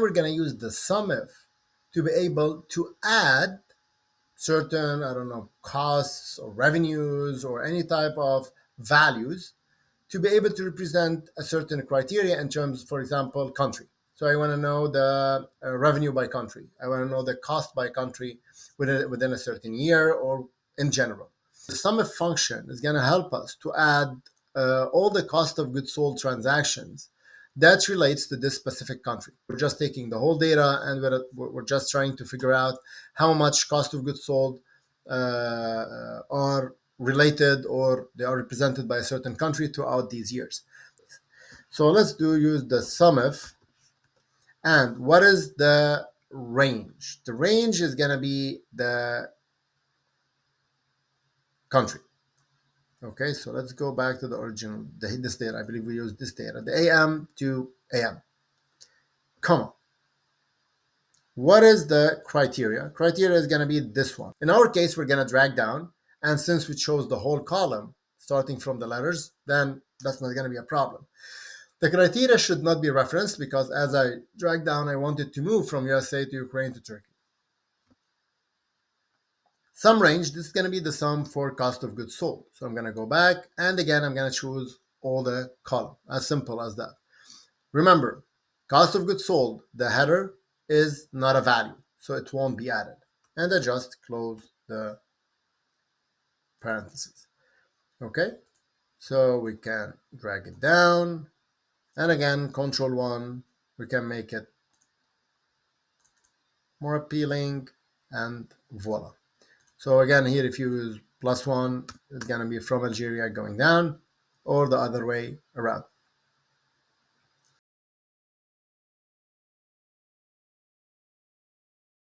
We're going to use the SUMIF to be able to add certain, I don't know, costs or revenues or any type of values to be able to represent a certain criteria in terms, for example, country. So I want to know the revenue by country. I want to know the cost by country within a certain year or in general. The SUMIF function is going to help us to add all the cost of goods sold transactions that relates to this specific country. We're just taking the whole data and we're just trying to figure out how much cost of goods sold are related or they are represented by a certain country throughout these years. So let's use the SUMIF. And what is the range? The range is going to be the country. Okay, so let's go back to the original, this data. I believe we used this data, the AM to AM. Come on. What is the criteria? Criteria is going to be this one. In our case, we're going to drag down. And since we chose the whole column, starting from the letters, then that's not going to be a problem. The criteria should not be referenced because as I drag down, I wanted to move from USA to Ukraine to Turkey. Sum range, this is going to be the sum for cost of goods sold. So I'm going to go back, and again, I'm going to choose all the column. As simple as that. Remember, cost of goods sold, the header is not a value, so it won't be added. And I just close the parentheses. Okay, so we can drag it down, and again, Control 1, we can make it more appealing, and voila. So again, here if you use +1, it's going to be from Algeria going down, or the other way around.